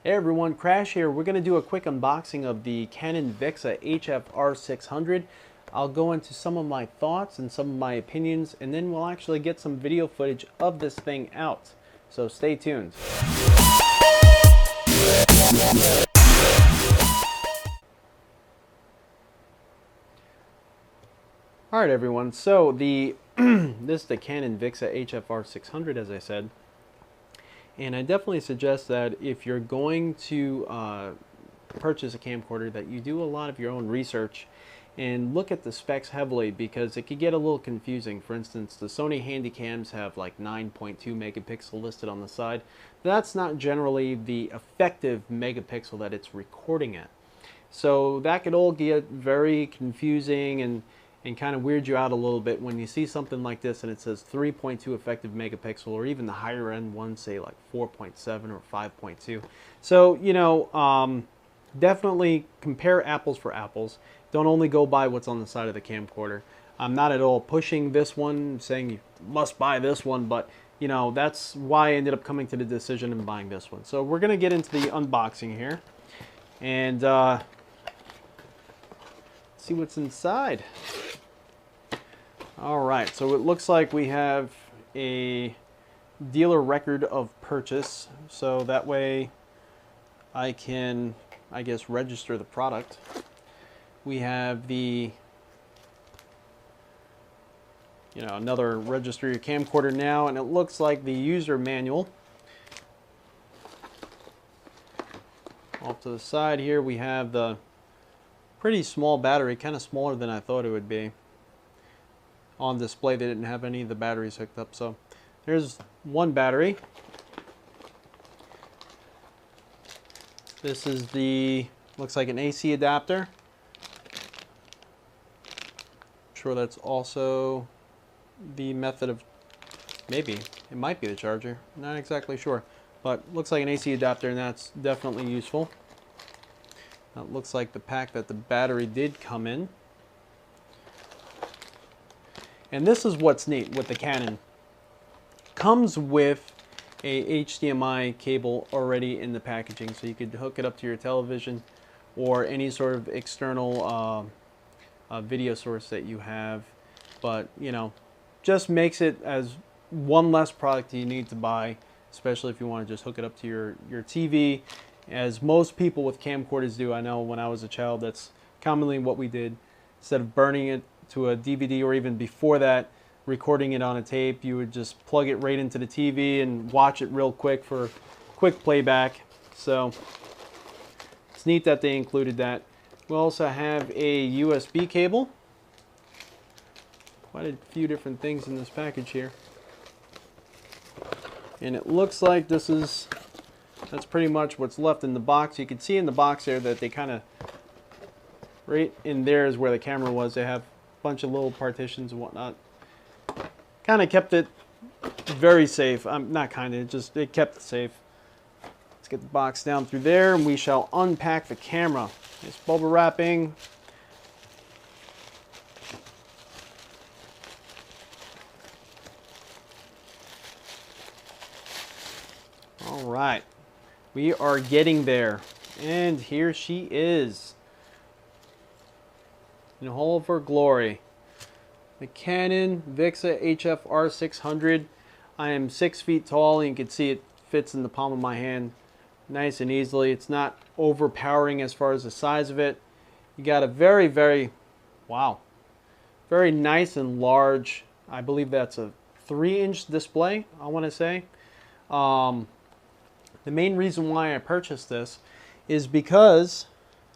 Hey everyone, Crash here. We're going to do a quick unboxing of the Canon Vixia R600. I'll go into some of my thoughts and some of my opinions, and then we'll actually get some video footage of this thing out. So stay tuned. Alright everyone, so this is the Canon Vixia R600, as I said. And I definitely suggest that if you're going to purchase a camcorder, that you do a lot of your own research and look at the specs heavily, because it could get a little confusing. For instance, the Sony Handycams have like 9.2 megapixel listed on the side. That's not generally the effective megapixel that it's recording at. So that could all get very confusing and kind of weird you out a little bit when you see something like this and it says 3.2 effective megapixel, or even the higher end ones say like 4.7 or 5.2. So, you know, definitely compare apples for apples. Don't only go by what's on the side of the camcorder. I'm not at all pushing this one, saying you must buy this one, but you know, that's why I ended up coming to the decision and buying this one. So we're going to get into the unboxing here and see what's inside. Alright, so it looks like we have a dealer record of purchase, so that way I can, I guess, register the product. We have the, you know, another register your camcorder now, and it looks like the user manual. Off to the side here we have the pretty small battery, kind of smaller than I thought it would be. On display they didn't have any of the batteries hooked up, so there's one battery. This is the, looks like an AC adapter. I'm sure that's also the method of, maybe it might be the charger, not exactly sure, but looks like an AC adapter, and that's definitely useful. That looks like the pack that the battery did come in. And this is what's neat with the Canon. Comes with a HDMI cable already in the packaging, so you could hook it up to your television or any sort of external video source that you have. But, you know, just makes it as one less product you need to buy, especially if you want to just hook it up to your TV, as most people with camcorders do. I know when I was a child, that's commonly what we did. Instead of burning it to a DVD, or even before that, recording it on a tape, you would just plug it right into the TV and watch it real quick for quick playback. So it's neat that they included that. We also have a USB cable. Quite a few different things in this package here. And it looks like that's pretty much what's left in the box. You can see in the box there that they kind of, right in there is where the camera was. They have a bunch of little partitions and whatnot. Kind of kept it very safe. Not kind of, it kept it safe. Let's get the box down through there and we shall unpack the camera. Nice bubble wrapping. All right, we are getting there, and here she is in all of her glory. The Canon Vixia R600. I am 6 feet tall, and you can see it fits in the palm of my hand nice and easily. It's not overpowering as far as the size of it. You got a very, very, wow, very nice and large, I believe that's a 3-inch display, I want to say. The main reason why I purchased this is because,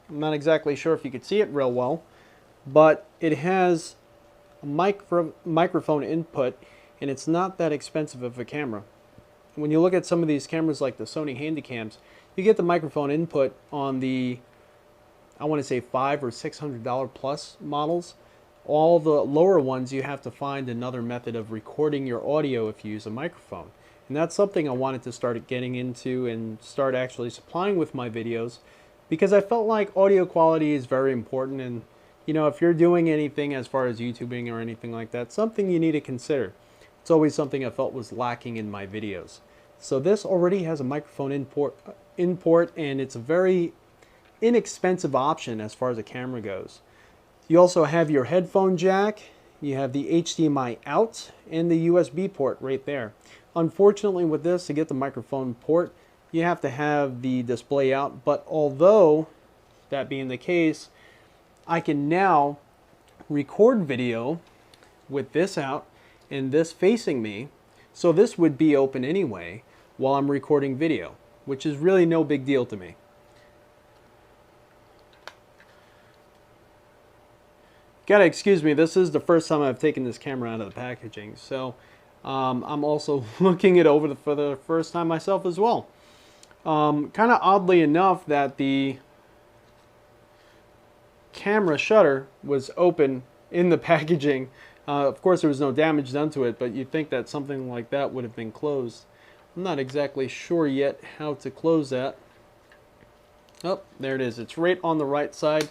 I'm not exactly sure if you could see it real well, but it has a microphone input, and it's not that expensive of a camera. When you look at some of these cameras like the Sony Handycams, you get the microphone input on the, I want to say $500 or $600 plus models. All the lower ones, you have to find another method of recording your audio if you use a microphone. And that's something I wanted to start getting into and start actually supplying with my videos, because I felt like audio quality is very important. And you know, if you're doing anything as far as YouTubing or anything like that, something you need to consider. It's always something I felt was lacking in my videos. So this already has a microphone in port, and it's a very inexpensive option as far as a camera goes. You also have your headphone jack, you have the HDMI out, and the USB port right there. Unfortunately with this, to get the microphone port, you have to have the display out, but although that being the case, I can now record video with this out and this facing me, so this would be open anyway while I'm recording video, which is really no big deal to me. Gotta excuse me, this is the first time I've taken this camera out of the packaging, so I'm also looking it over for the first time myself as well. Kind of oddly enough that the camera shutter was open in the packaging. Of course there was no damage done to it, but you'd think that something like that would have been closed. I'm not exactly sure yet how to close that. Oh, there it is. It's right on the right side.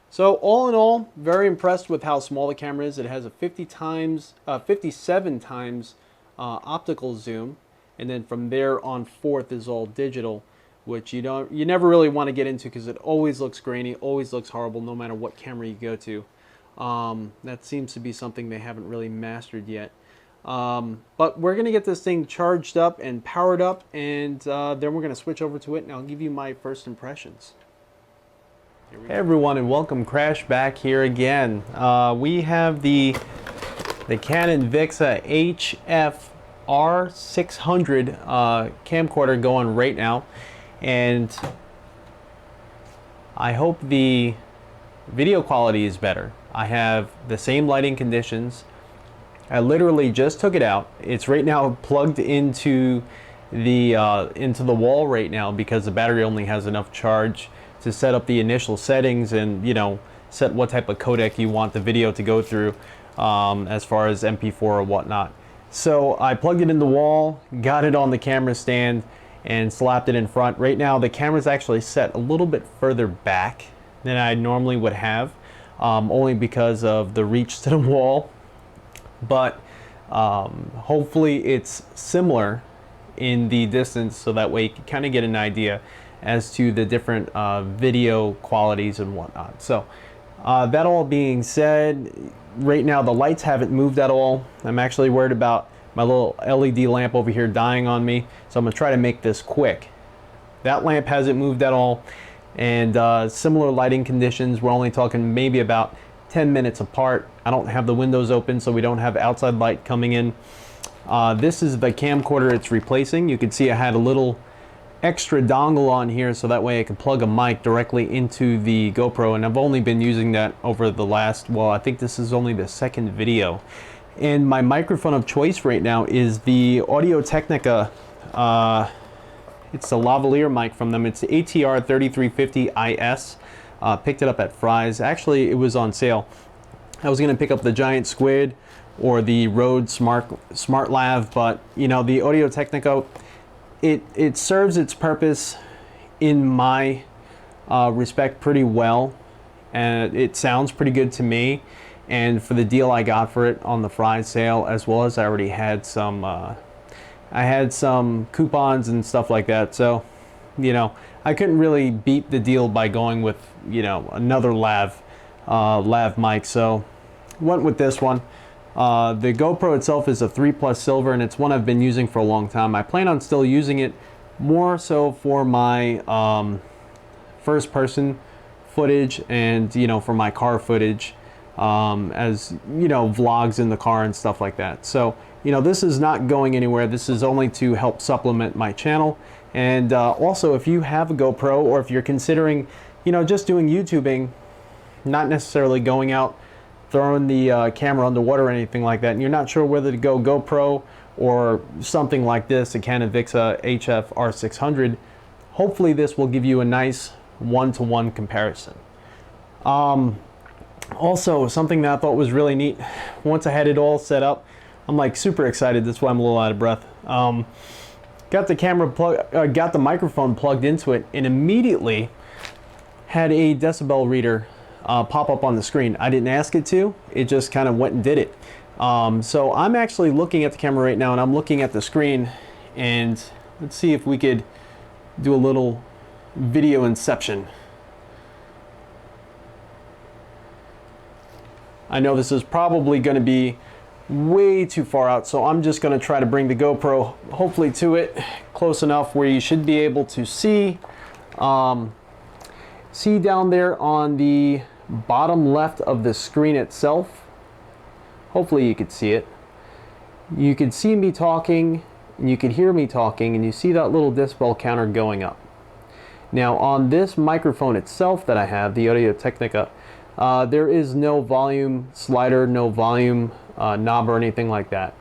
So all in all, very impressed with how small the camera is. It has a 57 times optical zoom, and then from there on forth is all digital, which you never really want to get into because it always looks grainy, always looks horrible no matter what camera you go to. That seems to be something they haven't really mastered yet. But we're going to get this thing charged up and powered up, and then we're going to switch over to it, and I'll give you my first impressions. Hey everyone, and welcome Crash back here again. We have the Canon Vixia HF R600 camcorder going right now, and I hope the video quality is better. I have the same lighting conditions. I literally just took it out. It's right now plugged into the wall right now because the battery only has enough charge to set up the initial settings and, you know, set what type of codec you want the video to go through as far as MP4 or whatnot. So I plugged it in the wall, got it on the camera stand, and slapped it in front. Right now the camera's actually set a little bit further back than I normally would have, only because of the reach to the wall. But hopefully it's similar in the distance, so that way you can kind of get an idea as to the different video qualities and whatnot. So that all being said, right now the lights haven't moved at all. I'm actually worried about my little LED lamp over here dying on me, so I'm gonna try to make this quick. That lamp hasn't moved at all, and similar lighting conditions. We're only talking maybe about 10 minutes apart. I don't have the windows open, so we don't have outside light coming in. This is the camcorder it's replacing. You can see I had a little extra dongle on here so that way I can plug a mic directly into the GoPro, and I've only been using that over the last, well, I think this is only the second video. And my microphone of choice right now is the Audio-Technica, it's the lavalier mic from them. It's the ATR 3350 IS. Picked it up at Fry's. Actually, it was on sale. I was going to pick up the Giant Squid or the Rode Smart Lav, but you know, the Audio-Technica, it serves its purpose in my respect pretty well, and it sounds pretty good to me. And for the deal I got for it on the Fry's sale, as well as I already had some I had some coupons and stuff like that, so you know, I couldn't really beat the deal by going with, you know, another lav mic, so went with this one. The GoPro itself is a 3+ silver, and it's one I've been using for a long time. I plan on still using it more so for my first person footage and, you know, for my car footage, as, you know, vlogs in the car and stuff like that. So, you know, this is not going anywhere. This is only to help supplement my channel. And also, if you have a GoPro, or if you're considering, you know, just doing YouTubing, not necessarily going out throwing the camera underwater or anything like that, and you're not sure whether to go GoPro or something like this, a Canon Vixia HF R600, hopefully this will give you a nice one-to-one comparison. Also, something that I thought was really neat, once I had it all set up, I'm like super excited. That's why I'm a little out of breath. Got the microphone plugged into it, and immediately had a decibel reader pop up on the screen. I didn't ask it to. It just kind of went and did it. So I'm actually looking at the camera right now, and I'm looking at the screen, and let's see if we could do a little video inception. I know this is probably going to be way too far out, so I'm just going to try to bring the GoPro hopefully to it close enough where you should be able to see see down there on the bottom left of the screen itself. Hopefully you could see it. You could see me talking, and you could hear me talking, and you see that little decibel counter going up. Now on this microphone itself that I have, the Audio Technica, there is no volume slider, no volume knob or anything like that.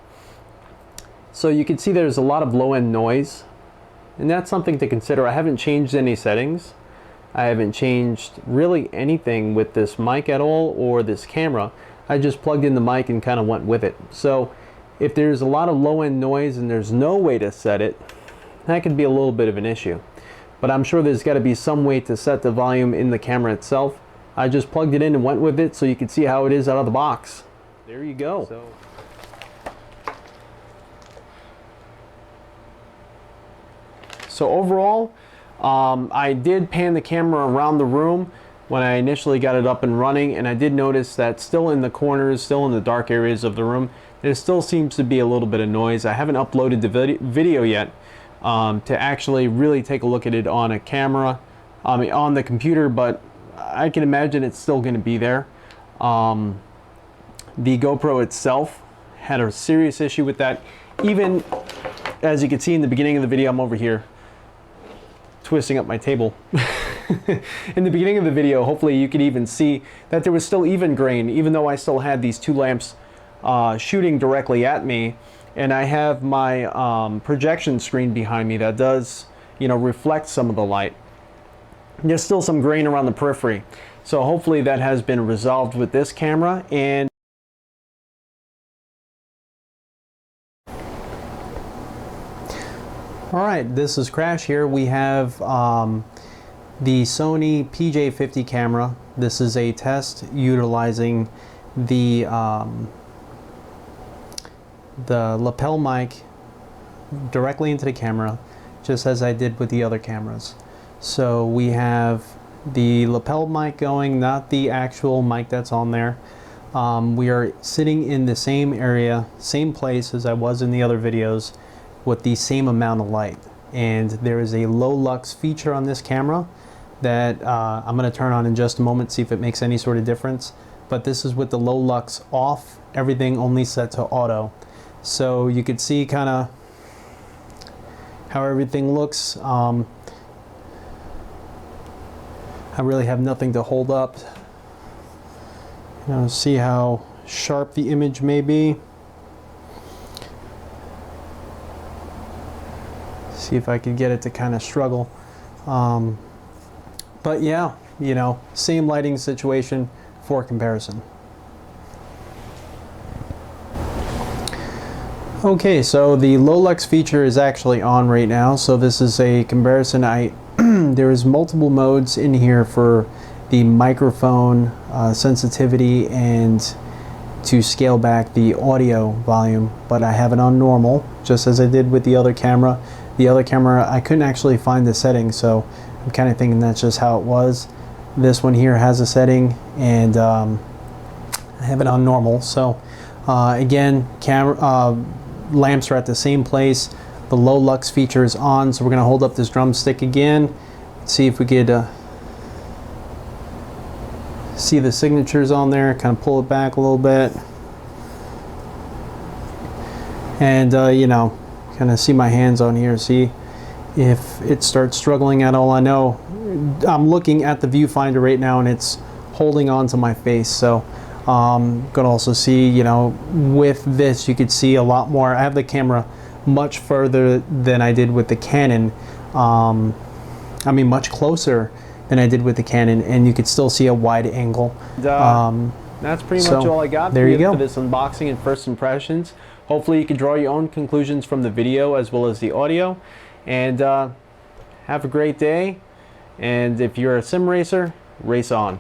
So you can see there's a lot of low-end noise, and that's something to consider. I haven't changed any settings. I haven't changed really anything with this mic at all or this camera. I just plugged in the mic and kind of went with it. So if there's a lot of low-end noise and there's no way to set it, that could be a little bit of an issue. But I'm sure there's got to be some way to set the volume in the camera itself. I just plugged it in and went with it so you can see how it is out of the box. There you go. So overall, I did pan the camera around the room when I initially got it up and running, and I did notice that still in the corners, still in the dark areas of the room, there still seems to be a little bit of noise. I haven't uploaded the video yet to actually really take a look at it on a camera, on the computer, but I can imagine it's still going to be there. The GoPro itself had a serious issue with that. Even as you can see in the beginning of the video, I'm over here twisting up my table. In the beginning of the video, hopefully you could even see that there was still even grain, even though I still had these two lamps shooting directly at me, and I have my projection screen behind me that does, you know, reflect some of the light. There's still some grain around the periphery, so hopefully that has been resolved with this camera. And all right, this is Crash here. We have the Sony PJ50 camera. This is a test utilizing the lapel mic directly into the camera, just as I did with the other cameras. So we have the lapel mic going, not the actual mic that's on there. We are sitting in the same area, same place as I was in the other videos, with the same amount of light. And there is a low lux feature on this camera that I'm going to turn on in just a moment, see if it makes any sort of difference. But this is with the low lux off, everything only set to auto. So you could see kind of how everything looks. I really have nothing to hold up. You know, see how sharp the image may be. See if I could get it to kind of struggle. But yeah, you know, same lighting situation for comparison. Okay, so the low lux feature is actually on right now. So this is a comparison. There is multiple modes in here for the microphone sensitivity and to scale back the audio volume, but I have it on normal, just as I did with the other camera. The other camera, I couldn't actually find the setting, so I'm kind of thinking that's just how it was. This one here has a setting, and I have it on normal. So again, lamps are at the same place. The low lux feature is on, so we're going to hold up this drumstick again, see if we could see the signatures on there, kind of pull it back a little bit, and you know, kind of see my hands on here, see if it starts struggling at all. I know I'm looking at the viewfinder right now and it's holding on to my face, so you can also see, you know, with this you could see a lot more. I have the camera much further than I did with the Canon, I mean much closer than I did with the Canon, and you could still see a wide angle. That's pretty much all I got there you go for this unboxing and first impressions. Hopefully you can draw your own conclusions from the video as well as the audio, and have a great day, and if you're a sim racer, race on.